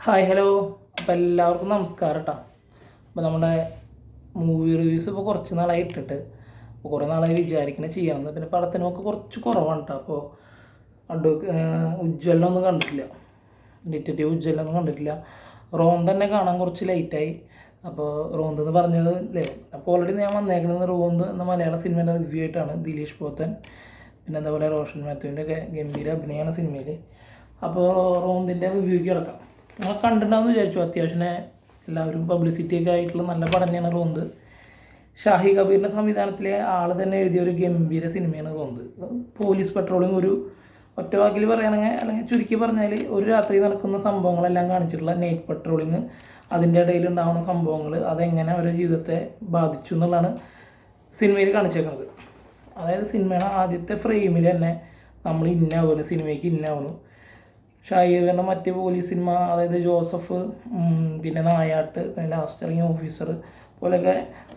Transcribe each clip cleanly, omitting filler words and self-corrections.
Hi hello. അപ്പോൾ എല്ലാവർക്കും നമസ്കാരം കേട്ടോ. അപ്പോൾ നമ്മുടെ മൂവി റിവ്യൂസ് ഇപ്പോൾ കുറച്ച് നാളായി ഇട്ടിട്ട് അപ്പോൾ കുറേ നാളായി വിചാരിക്കുന്നത് ചെയ്യണമെന്ന്. പിന്നെ പടത്തിനൊക്കെ കുറച്ച് കുറവാണ് കേട്ടോ. അപ്പോൾ ഉജ്ജ്വലനൊന്നും കണ്ടിട്ടില്ല, ഡിറ്റക്റ്റീവ് ഉജ്ജ്വലനൊന്നും കണ്ടിട്ടില്ല. റോം തന്നെ കാണാൻ കുറച്ച് ലേറ്റായി. അപ്പോൾ റോന്ത് എന്ന് പറഞ്ഞത് അല്ലേ. അപ്പോൾ ഓൾറെഡി ഞാൻ വന്നേക്കുന്നത് റോന്ത് എന്ന മലയാള സിനിമയുടെ റിവ്യൂ ആയിട്ടാണ്. ദിലീഷ് പോത്തൻ പിന്നെ അതേപോലെ റോഷൻ മാത്യുവിൻ്റെ ഒക്കെ ഗംഭീര അഭിനയമാണ് സിനിമയിൽ. അപ്പോൾ റോന്തിൻ്റെ റിവ്യൂക്ക് കിടക്കാം. നമ്മൾ കണ്ടിട്ടുണ്ടാകുമെന്ന് വിചാരിച്ചു. അത്യാവശ്യം എല്ലാവരും പബ്ലിസിറ്റി ഒക്കെ ആയിട്ടുള്ള നല്ല പടം തന്നെയാണ് റോന്ത്. ഷാഹി കബീറിൻ്റെ സംവിധാനത്തിലെ ആൾ തന്നെ എഴുതിയ ഒരു ഗംഭീര സിനിമയാണ് റോന്ത്. പോലീസ് പെട്രോളിങ് ഒരു ഒറ്റ വാക്കിൽ പറയുകയാണെങ്കിൽ, അല്ലെങ്കിൽ ചുരുക്കി പറഞ്ഞാൽ, ഒരു രാത്രി നടക്കുന്ന സംഭവങ്ങളെല്ലാം കാണിച്ചിട്ടുള്ള നൈറ്റ് പെട്രോളിങ്, അതിൻ്റെ ഇടയിൽ ഉണ്ടാകുന്ന സംഭവങ്ങൾ, അതെങ്ങനെ അവരുടെ ജീവിതത്തെ ബാധിച്ചു എന്നുള്ളതാണ് സിനിമയിൽ കാണിച്ചേക്കുന്നത്. അതായത് സിനിമയുടെ ആദ്യത്തെ ഫ്രെയിമിൽ തന്നെ നമ്മൾ ഇന്നാവുന്നു, സിനിമയ്ക്ക് ഇന്നാവുന്നു. ഷാഹിബിൻ്റെ മറ്റ് പോലീസ് സിനിമ, അതായത് ജോസഫ്, പിന്നെ നായാട്ട്, പിന്നെ ലാസ്റ്റ് ഇറങ്ങിയ ഓഫീസർ പോലെയൊക്കെ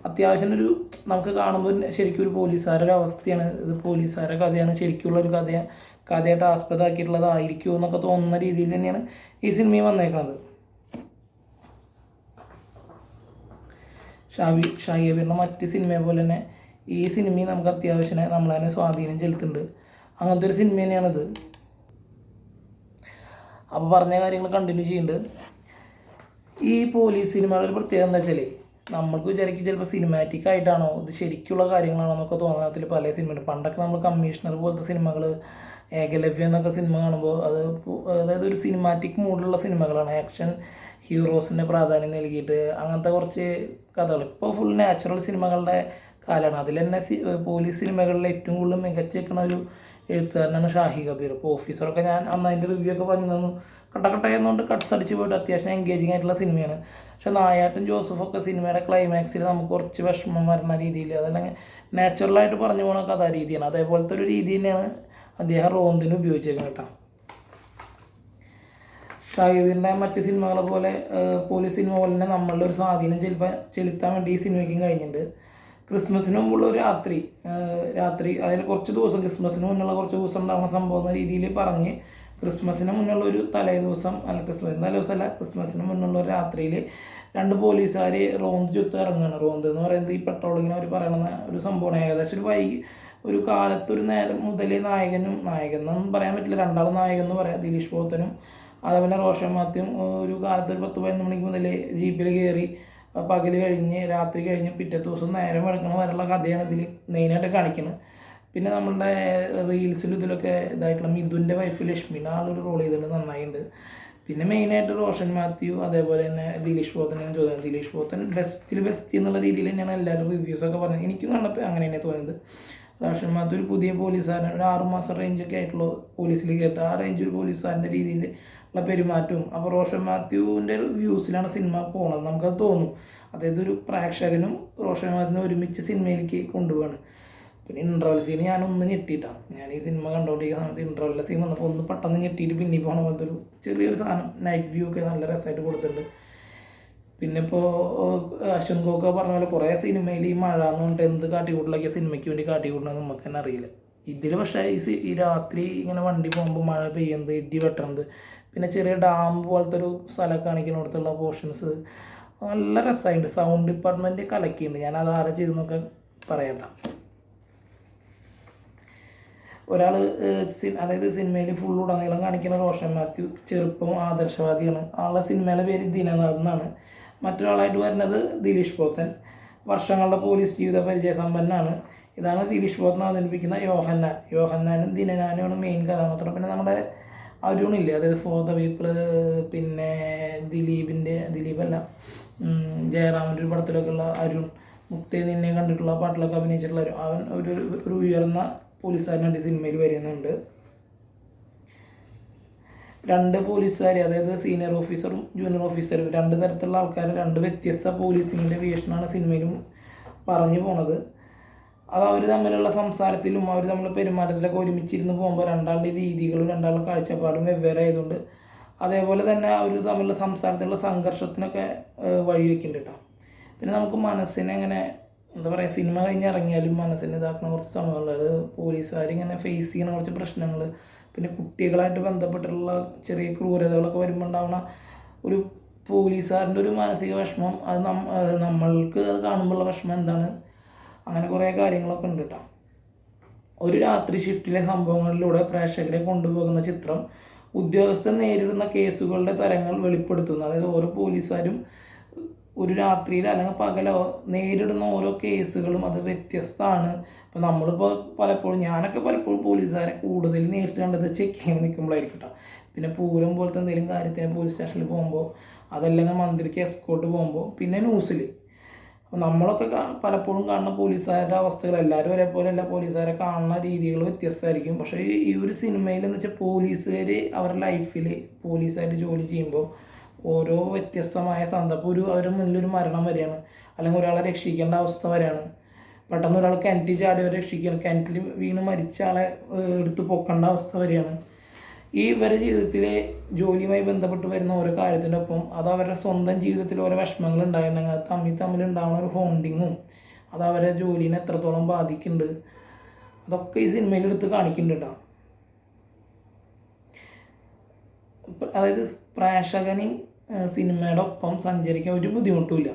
അത്യാവശ്യം ഒരു നമുക്ക് കാണുമ്പോൾ ശരിക്കും ഒരു പോലീസുകാരുടെ അവസ്ഥയാണ്. ഇത് പോലീസുകാരുടെ കഥയാണ്, ശരിക്കുള്ളൊരു കഥയായിട്ട് ആസ്പദമാക്കിയിട്ടുള്ളതായിരിക്കുമോ എന്നൊക്കെ തോന്നുന്ന രീതിയിൽ തന്നെയാണ് ഈ സിനിമയിൽ വന്നേക്കുന്നത്. ഷാഹിബിൻ്റെ മറ്റ് സിനിമയെ പോലെ തന്നെ ഈ സിനിമയിൽ നമുക്ക് അത്യാവശ്യം നമ്മളതിനെ സ്വാധീനം ചെലുത്തുന്നുണ്ട്. അങ്ങനത്തെ ഒരു സിനിമ തന്നെയാണിത്. അപ്പോൾ പറഞ്ഞ കാര്യങ്ങൾ കണ്ടിന്യൂ ചെയ്യുന്നുണ്ട്. ഈ പോലീസ് സിനിമയുടെ ഒരു പ്രത്യേകത എന്താ വെച്ചാൽ, നമ്മൾക്ക് വിചാരിക്കും ചിലപ്പോൾ സിനിമാറ്റിക് ആയിട്ടാണോ ഇത് ശരിക്കുള്ള കാര്യങ്ങളാണോ എന്നൊക്കെ തോന്നാത്തിൽ പല സിനിമയുണ്ട്. പണ്ടൊക്കെ നമ്മൾ കമ്മീഷണർ പോലത്തെ സിനിമകൾ, ഏകലവ്യം എന്നൊക്കെ സിനിമ കാണുമ്പോൾ അതായത് ഒരു സിനിമാറ്റിക് മൂഡിലുള്ള സിനിമകളാണ്. ആക്ഷൻ ഹീറോസിൻ്റെ പ്രാധാന്യം നൽകിയിട്ട് അങ്ങനത്തെ കുറച്ച് കഥകൾ. ഇപ്പോൾ ഫുൾ നാച്ചുറൽ സിനിമകളുടെ കാലമാണ്. അതിൽ തന്നെ പോലീസ് സിനിമകളിൽ ഏറ്റവും കൂടുതൽ മികച്ച നിൽക്കുന്ന ഒരു എഴുത്തുകാരനാണ് ഷാഹി കബീർ. ഇപ്പോൾ ഓഫീസറൊക്കെ ഞാൻ അന്ന് അതിൻ്റെ റിവ്യൂ ഒക്കെ പറഞ്ഞു തന്നു. കട്ടക്കട്ടയെന്നുകൊണ്ട് കട്ട്സ് അടിച്ച് പോയിട്ട് അത്യാവശ്യം എൻഗേജിങ് ആയിട്ടുള്ള സിനിമയാണ്. പക്ഷേ നായാട്ടും ജോസഫൊക്കെ സിനിമയുടെ ക്ലൈമാക്സിൽ നമുക്ക് കുറച്ച് വിഷമം വരുന്ന രീതിയിൽ, അതല്ലെങ്കിൽ നാച്ചുറലായിട്ട് പറഞ്ഞു പോകുന്ന കഥാരീതിയാണ്. അതേപോലത്തെ ഒരു രീതി തന്നെയാണ് അദ്ദേഹം റോന്തിന് ഉപയോഗിച്ചേക്കുന്നത് കേട്ടോ. ഷാഹിബിൻ്റെ മറ്റ് സിനിമകളെ പോലെ പോലീസ് സിനിമ പോലെ തന്നെ നമ്മളുടെ ഒരു സ്വാധീനം ചെലുത്താൻ വേണ്ടി ഈ സിനിമയ്ക്കും കഴിഞ്ഞിട്ടുണ്ട്. ക്രിസ്മസിന് മുമ്പുള്ള ഒരു രാത്രി അതിൽ കുറച്ച് ദിവസം, ക്രിസ്മസിന് മുന്നുള്ള കുറച്ച് ദിവസം ഉണ്ടാകുന്ന സംഭവം എന്ന രീതിയിൽ പറഞ്ഞ്, ക്രിസ്മസിന് മുന്നുള്ള ഒരു തലേദിവസം, ക്രിസ്മസിന് മുന്നുള്ള ഒരു രാത്രിയിൽ രണ്ട് പോലീസുകാർ റോന്ത് ചുറ്റും ഇറങ്ങുകയാണ്. റോന്ത് എന്ന് പറയുന്നത് ഈ പെട്രോളിങ്ങിന് അവർ പറയുന്ന ഒരു സംഭവമാണ്. ഏകദേശം ഒരു കാലത്തൊരു നേരം മുതൽ നായകൻ എന്നൊന്നും പറയാൻ പറ്റില്ല, രണ്ടാളും നായകൻ എന്ന് പറയാം. ദിലീഷ് പോത്തനും അതേപോലെ റോഷൻ മാത്യുവും ഒരു കാലത്ത് ഒരു 10-11 മണിക്ക് മുതൽ ജീപ്പിൽ കയറി പകൽ കഴിഞ്ഞ് രാത്രി കഴിഞ്ഞ് പിറ്റേ ദിവസം നേരം വെളുക്കണ വരെയുള്ള കഥയാണ് ഇതിൽ മെയിനായിട്ട് കാണിക്കുന്നത്. പിന്നെ നമ്മളുടെ റീൽസിലും ഇതിലൊക്കെ ഇതായിട്ടുള്ള മിഥുൻ്റെ വൈഫ് ലക്ഷ്മിനെ ആളൊരു റോൾ ചെയ്തിട്ട് നന്നായിട്ടുണ്ട്. പിന്നെ മെയിനായിട്ട് റോഷൻ മാത്യു, അതേപോലെ തന്നെ ദിലീഷ് പോത്തൻ ബെസ്റ്റ് എന്നുള്ള രീതിയിൽ തന്നെയാണ് എല്ലാവരും റിവ്യൂസൊക്കെ പറഞ്ഞത്. എനിക്കും കണ്ടപ്പോൾ അങ്ങനെ തന്നെ തോന്നിയത്. റോഷൻ മാത്യു ഒരു പുതിയ പോലീസുകാരൻ, ഒരു 6 മാസം റേഞ്ചൊക്കെ ആയിട്ടുള്ള പോലീസിൽ കേട്ട് ആ റേഞ്ച് ഒരു പോലീസുകാരൻ്റെ രീതിയിൽ ഉള്ള പെരുമാറ്റവും. അപ്പോൾ റോഷൻ മാത്യുവിൻ്റെ വ്യൂസിലാണ് സിനിമ പോകുന്നത്, നമുക്കത് തോന്നും. അതായത് ഒരു പ്രേക്ഷകനും റോഷൻ മാത്യുവിനും ഒരുമിച്ച് സിനിമയിലേക്ക് കൊണ്ടുപോവാണ്. പിന്നെ ഇൻട്രോവൽ സീൻ ഞാനൊന്ന് ഞെട്ടിയിട്ടാണ്. ഞാൻ ഈ സിനിമ കണ്ടുകൊണ്ടിരിക്കുന്ന സമയത്ത് ഇൻട്രോവൽ സീൻ വന്നപ്പോൾ ഒന്ന് പെട്ടെന്ന് ഞെട്ടിയിട്ട് പിന്നെ പോകണ പോലത്തെ ഒരു ചെറിയൊരു സാധനം, നൈറ്റ് വ്യൂ ഒക്കെ നല്ല രസമായിട്ട് കൊടുത്തിട്ടുണ്ട്. പിന്നെ ഇപ്പോൾ അശ്വൻ ഗോക്ക പറഞ്ഞ പോലെ കുറേ സിനിമയിൽ ഈ മഴ എന്ന് പറഞ്ഞിട്ട് എന്ത് കാട്ടിക്കൂട്ടിലൊക്കെ സിനിമയ്ക്ക് വേണ്ടി കാട്ടിക്കൂട്ടണമെന്ന് നമുക്ക് തന്നെ അറിയില്ല. ഇതിൽ പക്ഷേ ഈ രാത്രി ഇങ്ങനെ വണ്ടി പോകുമ്പോൾ മഴ പെയ്യുന്നത്, ഇടി വെട്ടുന്നത്, പിന്നെ ചെറിയ ഡാം പോലത്തെ ഒരു സ്ഥലം കാണിക്കുന്നിടത്തുള്ള പോർഷൻസ് നല്ല രസമായിട്ടുണ്ട്. Sound department കലക്കിയിട്ടുണ്ട്. ഞാൻ അത് ആരെ ചെയ്തെന്നൊക്കെ പറയണ്ട. ഒരാൾ അതായത് സിനിമയിൽ ഫുൾ ഉടനീളം കാണിക്കുന്ന റോഷൻ മാത്യു ചെറുപ്പം ആദർശവാദിയാണ്. ആളുടെ സിനിമയിലെ പേര് ദിനനാഥ് എന്നാണ്. മറ്റൊരാളായിട്ട് വരുന്നത് ദിലീഷ് പോത്തൻ, വർഷങ്ങളുടെ പോലീസ് ജീവിത പരിചയസമ്പന്നാണ്. ഇതാണ് ദിലീഷ് പോത്തൻ അവതരിപ്പിക്കുന്ന യോഹന്നാനും ദിനനാനുമാണ് മെയിൻ കഥാപാത്രം. പിന്നെ നമ്മുടെ അരുണില്ലേ, അതായത് ഫോർ ദ പീപ്പിൾ, പിന്നെ ദിലീപല്ല ജയറാമിൻ്റെ ഒരു പടത്തിലൊക്കെ ഉള്ള അരുൺ, മുക്തേ നിന്നെ കണ്ടിട്ടുള്ള പാട്ടിലൊക്കെ അഭിനയിച്ചിട്ടുള്ള അവൻ ഒരു ഉയർന്ന പോലീസുകാരനായിട്ട് സിനിമയിൽ വരുന്നുണ്ട്. 2 പോലീസുകാർ, അതായത് സീനിയർ ഓഫീസറും ജൂനിയർ ഓഫീസറും, 2 തരത്തിലുള്ള ആൾക്കാർ, 2 വ്യത്യസ്ത പോലീസിങ്ങിൻ്റെ വീക്ഷണമാണ് സിനിമയിലും പറഞ്ഞു പോണത്. അത് അവർ തമ്മിലുള്ള സംസാരത്തിലും അവർ തമ്മിലുള്ള പെരുമാറ്റത്തിലൊക്കെ ഒരുമിച്ചിരുന്ന് പോകുമ്പോൾ രണ്ടാളുടെ രീതികളും രണ്ടാളുടെ കാഴ്ചപ്പാടും വെവ്വേറെ ആയതുകൊണ്ട്, അതേപോലെ തന്നെ അവർ തമ്മിലുള്ള സംസാരത്തിലുള്ള സംഘർഷത്തിനൊക്കെ വഴിവെക്കുന്നുണ്ട് കേട്ടോ. പിന്നെ നമുക്ക് മനസ്സിനെ എങ്ങനെ എന്താ പറയുക, സിനിമ കഴിഞ്ഞിറങ്ങിയാലും മനസ്സിനെ ഇതാക്കുന്ന കുറച്ച് സംഭവങ്ങൾ, അത് പോലീസുകാരിങ്ങനെ ഫേസ് ചെയ്യുന്ന കുറച്ച് പ്രശ്നങ്ങൾ, പിന്നെ കുട്ടികളായിട്ട് ബന്ധപ്പെട്ടിട്ടുള്ള ചെറിയ ക്രൂരതകളൊക്കെ വരുമ്പോൾ ഉണ്ടാവുന്ന ഒരു പോലീസുകാരൻ്റെ ഒരു മാനസിക വിഷമം, അത് നമ്മൾക്ക് അത് കാണുമ്പോഴുള്ള വിഷമം എന്താണ്, അങ്ങനെ കുറേ കാര്യങ്ങളൊക്കെ ഉണ്ട് കേട്ടോ. ഒരു രാത്രി ഷിഫ്റ്റിലെ സംഭവങ്ങളിലൂടെ പ്രേക്ഷകരെ കൊണ്ടുപോകുന്ന ചിത്രം ഉദ്യോഗസ്ഥർ നേരിടുന്ന കേസുകളുടെ തരങ്ങൾ വെളിപ്പെടുത്തുന്നു. അതായത് ഓരോ പോലീസുകാരും ഒരു രാത്രിയിൽ അല്ലെങ്കിൽ പകലോ നേരിടുന്ന ഓരോ കേസുകളും അത് വ്യത്യസ്തമാണ്. ഇപ്പം നമ്മളിപ്പോൾ ഞാനൊക്കെ പലപ്പോഴും പോലീസുകാരെ കൂടുതൽ നേരിട്ട് കണ്ടത് ചെക്കിങ്ങിന് നിൽക്കുമ്പോഴായിരിക്കും കേട്ടോ. പിന്നെ പൂരം പോലത്തെ എന്തെങ്കിലും കാര്യത്തിന് പോലീസ് സ്റ്റേഷനിൽ പോകുമ്പോൾ, അതല്ലെങ്കിൽ മന്ത്രിക്ക് എസ്കോർട്ട് പോകുമ്പോൾ, പിന്നെ ന്യൂസിൽ. അപ്പോൾ നമ്മളൊക്കെ പലപ്പോഴും കാണുന്ന പോലീസുകാരുടെ അവസ്ഥകൾ എല്ലാവരും ഒരേപോലെ അല്ല, പോലീസുകാരെ കാണുന്ന രീതികൾ വ്യത്യസ്തമായിരിക്കും. പക്ഷേ ഈ ഒരു സിനിമയിൽ എന്ന് വെച്ചാൽ പോലീസുകാർ അവരുടെ ലൈഫിൽ പോലീസായിട്ട് ജോലി ചെയ്യുമ്പോൾ ഓരോ വ്യത്യസ്തമായ സന്ദർഭം, അവരുടെ മുന്നിലൊരു മരണം വരികയാണ്, അല്ലെങ്കിൽ ഒരാളെ രക്ഷിക്കേണ്ട അവസ്ഥ വരികയാണ്, പെട്ടെന്ന് ഒരാൾ കിണറ്റിൽ ചാടിയവരെ രക്ഷിക്കുകയാണ്, കിണറ്റിൽ വീണ് മരിച്ച ആളെ എടുത്ത് പൊക്കേണ്ട അവസ്ഥ വരികയാണ്. ഈ ഇവരുടെ ജീവിതത്തിലെ ജോലിയുമായി ബന്ധപ്പെട്ട് വരുന്ന ഓരോ കാര്യത്തിൻ്റെ ഒപ്പം അത് അവരുടെ സ്വന്തം ജീവിതത്തിൽ ഓരോ വിഷമങ്ങൾ ഉണ്ടായിട്ടുണ്ടെങ്കിൽ അത് തമ്മിലുണ്ടാകുന്ന ഒരു ഹോണ്ടിങ്ങും അത് അവരുടെ ജോലിനെ എത്രത്തോളം ബാധിക്കുന്നുണ്ട്, അതൊക്കെ ഈ സിനിമയിൽ എടുത്ത് കാണിക്കുന്നുണ്ട് കേട്ടോ. അതായത് പ്രേക്ഷകന് സിനിമയുടെ ഒപ്പം സഞ്ചരിക്കാൻ ഒരു ബുദ്ധിമുട്ടുമില്ല.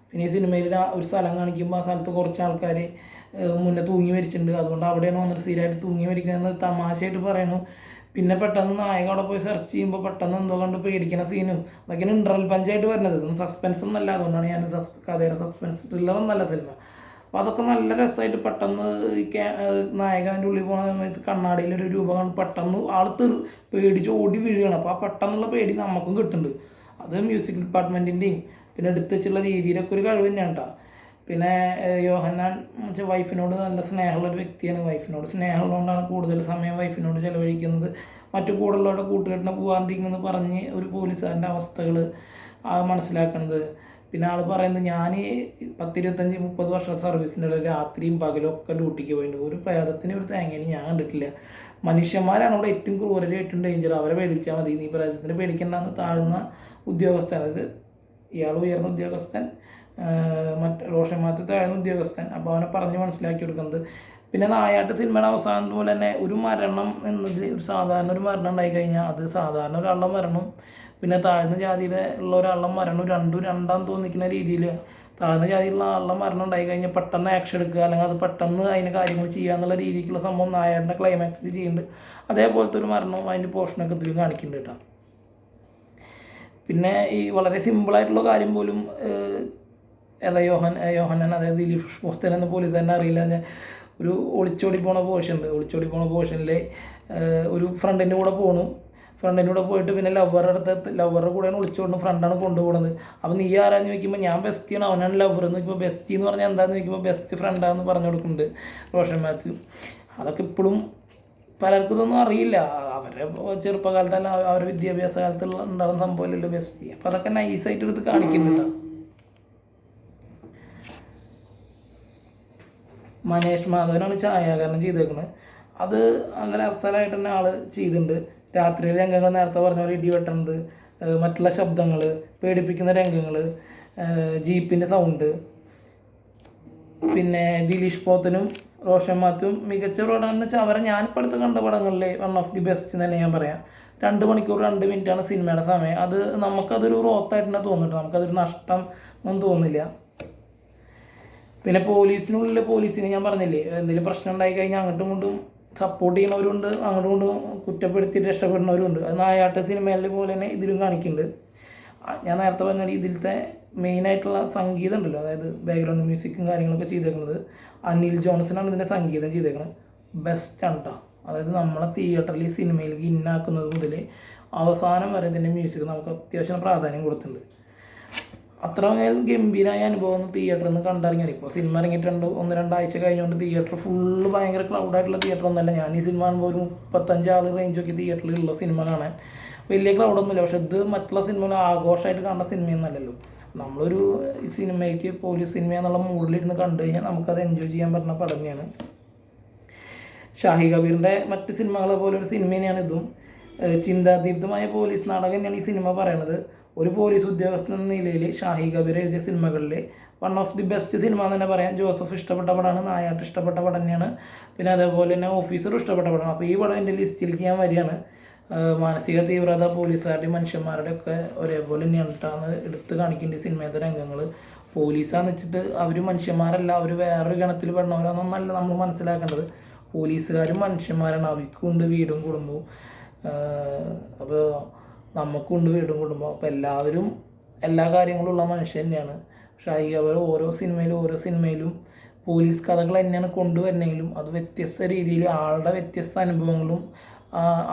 പിന്നെ ഈ സിനിമയിൽ ഒരു സ്ഥലം കാണിക്കുമ്പോൾ ആ സ്ഥലത്ത് കുറച്ച് ആൾക്കാർ മുന്നേ തൂങ്ങി മരിച്ചിട്ടുണ്ട്, അതുകൊണ്ട് അവിടെയാണ് വന്നിട്ട് സ്ഥിരമായിട്ട് തൂങ്ങി മരിക്കണമെന്ന് തമാശയായിട്ട് പറയുന്നു. പിന്നെ പെട്ടെന്ന് നായക അവിടെ പോയി സെർച്ച് ചെയ്യുമ്പോൾ പെട്ടെന്ന് എന്തോ കണ്ട് പേടിക്കുന്ന സീനും അതൊക്കെയാണ് ഇൻ്റർവൽ പഞ്ചായിട്ട് വരുന്നത്. ഇതൊന്നും സസ്പെൻസ് ഒന്നല്ല, അതുകൊണ്ടാണ് ഞാൻ കഥയുടെ സസ്പെൻസ് ത്രില്ലർ എന്നല്ല സിനിമ. അപ്പോൾ അതൊക്കെ നല്ല രസമായിട്ട് പെട്ടെന്ന് നായകൻ്റെ ഉള്ളിൽ പോകുന്ന സമയത്ത് കണ്ണാടിയിലൊരു രൂപം പെട്ടെന്ന് ആൾ പേടിച്ച് ഓടി വീഴുകയാണ്. അപ്പോൾ ആ പെട്ടെന്നുള്ള പേടി നമുക്കും കിട്ടുന്നുണ്ട്. അത് മ്യൂസിക് ഡിപ്പാർട്ട്മെൻറ്റിൻ്റെയും പിന്നെ എടുത്ത് വെച്ചുള്ള രീതിയിലൊക്കെ ഒരു കഴിവ് തന്നെയാണ് കേട്ടോ. പിന്നെ യോഹന്നാൻ വെച്ചാൽ വൈഫിനോട് നല്ല സ്നേഹമുള്ളൊരു വ്യക്തിയാണ്. വൈഫിനോട് സ്നേഹമുള്ളതുകൊണ്ടാണ് കൂടുതൽ സമയം വൈഫിനോട് ചിലവഴിക്കുന്നത്. മറ്റു കൂടുതലുള്ളവരുടെ കൂട്ടുകെട്ടിനെ പോകാണ്ടിരിക്കുമെന്ന് പറഞ്ഞ് ഒരു പോലീസുകാരൻ്റെ അവസ്ഥകൾ മനസ്സിലാക്കുന്നത്. പിന്നെ ആൾ പറയുന്നത്, ഞാൻ 10-25-30 വർഷം സർവീസിൻ്റെ രാത്രിയും പകലും ഒക്കെ ഡ്യൂട്ടിക്ക് പോയിട്ടുണ്ട്, ഒരു പ്രേതത്തിന് ഒരു തേങ്ങേനെ ഞാൻ കണ്ടിട്ടില്ല. മനുഷ്യന്മാരാണ് അവിടെ ഏറ്റവും ക്രൂരരും ഏറ്റവും ഡേഞ്ചർ, അവരെ പേടിച്ചാൽ മതി, നീ പ്രേതത്തിന് പേടിക്കേണ്ടെന്ന് താഴ്ന്ന ഉദ്യോഗസ്ഥൻ, അതായത് ഇയാൾ ഉയർന്ന ഉദ്യോഗസ്ഥൻ, റോഷൻ മാത്യു താഴ്ന്ന ഉദ്യോഗസ്ഥൻ. അപ്പോൾ അവനെ പറഞ്ഞ് മനസ്സിലാക്കി കൊടുക്കുന്നത്. പിന്നെ നായാട്ട് സിനിമയുടെ അവസാനം പോലെ തന്നെ ഒരു മരണം എന്നത് ഒരു സാധാരണ ഒരു മരണം ഉണ്ടായിക്കഴിഞ്ഞാൽ അത് സാധാരണ ഒരാളുടെ മരണം പിന്നെ താഴ്ന്ന ജാതിയിൽ ഉള്ള ഒരാളുടെ മരണം രണ്ടാന്ന് തോന്നിക്കുന്ന രീതിയിൽ താഴ്ന്ന ജാതിയിലുള്ള ആളുടെ മരണം ഉണ്ടായിക്കഴിഞ്ഞാൽ പെട്ടെന്ന് ആക്ഷൻ എടുക്കുക, അല്ലെങ്കിൽ അത് പെട്ടെന്ന് അതിന് കാര്യങ്ങൾ ചെയ്യുക എന്നുള്ള രീതിക്കുള്ള സംഭവം നായാട്ടിൻ്റെ ക്ലൈമാക്സിൽ ചെയ്യുന്നുണ്ട്. അതേപോലത്തെ ഒരു മരണവും അതിൻ്റെ പോർഷനൊക്കെ ഇതിലും കാണിക്കുന്നുണ്ട് കേട്ടോ. പിന്നെ ഈ വളരെ സിമ്പിളായിട്ടുള്ള കാര്യം പോലും യോഹന്നാൻ അതായത് ദിലീപ് പോസ്റ്റൻ എന്ന പോലീസുകാരനെ അറിയില്ല, ഒരു ഒളിച്ചോടി പോണ പോർഷനിൽ ഒരു ഫ്രണ്ടിൻ്റെ കൂടെ പോയിട്ട് പിന്നെ ലവറുടെ കൂടെയാണ് ഒളിച്ചോടുന്നത്, ഫ്രണ്ടാണ് കൊണ്ടുപോകുന്നത്. അപ്പോൾ നീ ആരാന്ന് ചോദിക്കുമ്പോൾ ഞാൻ ബെസ്റ്റിയാണ്, അവനാണ് ലവർ എന്ന് ചോദിക്കുമ്പോൾ ബെസ്റ്റി എന്ന് പറഞ്ഞാൽ എന്താണെന്ന് ചോദിക്കുമ്പോൾ ബെസ്റ്റ് ഫ്രണ്ടാണെന്ന് പറഞ്ഞു കൊടുക്കുന്നുണ്ട് റോഷൻ മാത്യു. അതൊക്കെ ഇപ്പോഴും പലർക്കും ഇതൊന്നും അറിയില്ല, അവരുടെ ചെറുപ്പകാലത്തല്ല അവരുടെ വിദ്യാഭ്യാസ കാലത്തുള്ള ഉണ്ടാകുന്ന സംഭവമല്ലല്ലോ ബെസ്റ്റി. അപ്പോൾ അതൊക്കെ നൈസായിട്ട് എടുത്ത് കാണിക്കുന്നുണ്ട്. മനേഷ് മാധവനാണ് ഛായാഗ്രഹണം ചെയ്തേക്കുന്നത്. അത് നല്ല രസമായിട്ട് തന്നെ ആൾ ചെയ്തിട്ടുണ്ട്. രാത്രിയിലെ രംഗങ്ങൾ നേരത്തെ പറഞ്ഞ പോലെ ഇടി വെട്ടുന്നത്, മറ്റുള്ള ശബ്ദങ്ങൾ, പേടിപ്പിക്കുന്ന രംഗങ്ങൾ, ജീപ്പിൻ്റെ സൗണ്ട്, പിന്നെ ദിലീഷ് പോത്തനും റോഷൻ മാത്യുവും മികച്ച പടമെന്ന് വെച്ചാൽ അവരെ ഞാനിപ്പോൾ അടുത്ത് കണ്ട പടങ്ങളിലെ വൺ ഓഫ് ദി ബെസ്റ്റ് എന്ന് തന്നെ ഞാൻ പറയാം. 2 മണിക്കൂർ 2 മിനിറ്റാണ് സിനിമയുടെ സമയം. അത് നമുക്കതൊരു റോത്തായിട്ട് തന്നെ തോന്നുന്നുണ്ട്, നമുക്കതൊരു നഷ്ടം ഒന്നും തോന്നില്ല. പിന്നെ പോലീസിനെ ഞാൻ പറഞ്ഞില്ലേ, എന്തെങ്കിലും പ്രശ്നം ഉണ്ടായി കഴിഞ്ഞാൽ അങ്ങോട്ടും ഇങ്ങോട്ടും സപ്പോർട്ട് ചെയ്യുന്നവരുണ്ട്, അങ്ങോട്ടും ഇങ്ങോട്ടും കുറ്റപ്പെടുത്തിയിട്ട് രക്ഷപ്പെടുന്നവരുണ്ട്. അത് നായാട്ട് സിനിമയിലെ പോലെ തന്നെ ഇതിലും കാണിക്കുന്നുണ്ട്. ഞാൻ നേരത്തെ പറഞ്ഞ ഇതിലത്തെ മെയിനായിട്ടുള്ള സംഗീതം ഉണ്ടല്ലോ, അതായത് ബാക്ക്ഗ്രൗണ്ട് മ്യൂസിക്കും കാര്യങ്ങളൊക്കെ ചെയ്തേക്കുന്നത് അനിൽ ജോൺസനാണ് ഇതിൻ്റെ സംഗീതം ചെയ്തേക്കുന്നത്. ബെസ്റ്റാണ് കേട്ടോ. അതായത് നമ്മളെ തിയേറ്ററിൽ ഈ സിനിമയിലേക്ക് ഇന്നാക്കുന്നത് മുതൽ അവസാനം വരെ ഇതിൻ്റെ മ്യൂസിക് നമുക്ക് അത്യാവശ്യം പ്രാധാന്യം കൊടുത്തിട്ടുണ്ട്. അത്ര ഗംഭീരമായ അനുഭവം തിയേറ്ററിൽ നിന്ന് കണ്ടിറങ്ങിയാണ്. ഇപ്പോൾ സിനിമ ഇറങ്ങിയിട്ട് 1-2 ആഴ്ച കഴിഞ്ഞുകൊണ്ട് തിയേറ്റർ ഫുള്ള് ഭയങ്കര ക്രൗഡായിട്ടുള്ള തിയേറ്റർ ഒന്നല്ല. ഞാൻ ഈ സിനിമ കാണുമ്പോൾ ഒരു 35 ആൾ റേഞ്ചൊക്കെ തിയേറ്ററിലുള്ള സിനിമ കാണാൻ വലിയ ക്രൗഡൊന്നുമില്ല. പക്ഷെ ഇത് മറ്റുള്ള സിനിമകൾ ആഘോഷമായിട്ട് കാണുന്ന സിനിമയൊന്നുമല്ലല്ലോ. നമ്മളൊരു സിനിമയ്ക്ക് പോലീസ് സിനിമ എന്നുള്ള മൂഡിലിരുന്ന് കണ്ടു കഴിഞ്ഞാൽ നമുക്കത് എൻജോയ് ചെയ്യാൻ പറ്റുന്ന പടം തന്നെയാണ്. ഷാഹി കബീറിൻ്റെ മറ്റ് സിനിമകളെ പോലെ ഒരു സിനിമ തന്നെയാണ് ഇതും. ചിന്താദീപ്തമായ പോലീസ് നാടകം തന്നെയാണ് ഈ സിനിമ പറയണത്. ഒരു പോലീസ് ഉദ്യോഗസ്ഥൻ എന്ന നിലയിൽ ഷാഹി കബീർ എഴുതിയ സിനിമകളിൽ one of the best cinema എന്ന് തന്നെ പറയാം. ജോസഫ് ഇഷ്ടപ്പെട്ട പടമാണ്, നായാട്ട് ഇഷ്ടപ്പെട്ട പടം തന്നെയാണ്, പിന്നെ അതേപോലെ തന്നെ ഓഫീസറും ഇഷ്ടപ്പെട്ട പടമാണ്. അപ്പോൾ ഈ പടം എൻ്റെ ലിസ്റ്റിലേക്ക് ഞാൻ വരികയാണ്. മാനസിക തീവ്രത പോലീസുകാരുടെയും മനുഷ്യന്മാരുടെ ഒക്കെ ഒരേപോലെ തന്നെയാണ് എടുത്ത് കാണിക്കേണ്ട സിനിമയിലത്തെ രംഗങ്ങൾ. പോലീസാന്ന് വെച്ചിട്ട് അവർ മനുഷ്യന്മാരല്ല, അവർ വേറൊരു ഗണത്തിൽ പെടുന്നവരാണെന്നല്ല നമ്മൾ മനസ്സിലാക്കേണ്ടത്. പോലീസുകാരും മനുഷ്യന്മാരാണ്, അവർക്കുണ്ട് വീടും കുടുംബവും. അപ്പോൾ നമുക്കുണ്ട് വീടും കുടുംബവും. അപ്പോൾ എല്ലാവരും എല്ലാ കാര്യങ്ങളും ഉള്ള മനുഷ്യൻ തന്നെയാണ്. പക്ഷേ അവർ ഓരോ സിനിമയിലും പോലീസ് കഥകൾ തന്നെയാണ് കൊണ്ടുവരണമെങ്കിലും അത് വ്യത്യസ്ത രീതിയിൽ ആളുടെ വ്യത്യസ്ത അനുഭവങ്ങളും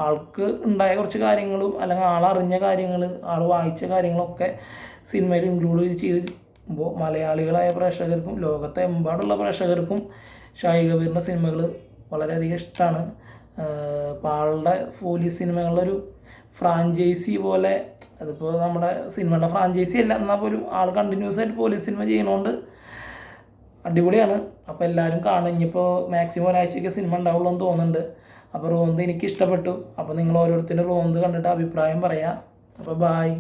ആൾക്ക് ഉണ്ടായ കുറച്ച് കാര്യങ്ങളും അല്ലെങ്കിൽ ആളറിഞ്ഞ കാര്യങ്ങൾ, ആൾ വായിച്ച കാര്യങ്ങളൊക്കെ സിനിമയിൽ ഇൻക്ലൂഡ് ചെയ്യുമ്പോൾ മലയാളികളായ പ്രേക്ഷകർക്കും ലോകത്തെ എമ്പാടുള്ള പ്രേക്ഷകർക്കും ഷാഹിദ് കബീറിൻ്റെ സിനിമകൾ വളരെയധികം ഇഷ്ടമാണ്. അപ്പോൾ ആളുടെ പോലീസ് സിനിമകളിലൊരു ഫ്രാഞ്ചൈസി പോലെ, അതിപ്പോൾ നമ്മുടെ സിനിമയുടെ ഫ്രാഞ്ചൈസി അല്ല എന്നാൽ പോലും ആൾ കണ്ടിന്യൂസ് ആയിട്ട് പോലീസ് സിനിമ ചെയ്യുന്നതുകൊണ്ട് അടിപൊളിയാണ്. അപ്പോൾ എല്ലാവരും കാണും. ഇനിയിപ്പോൾ മാക്സിമം ഒരാഴ്ചയ്ക്ക് സിനിമ ഉണ്ടാവുള്ളൂ എന്ന് തോന്നുന്നുണ്ട്. അപ്പോൾ റോന്ത് എനിക്ക് ഇഷ്ടപ്പെട്ടു. അപ്പോൾ നിങ്ങൾ ഓരോരുത്തരും റോന്ത് കണ്ടിട്ട് അഭിപ്രായം പറയാം. അപ്പോൾ ബായ്.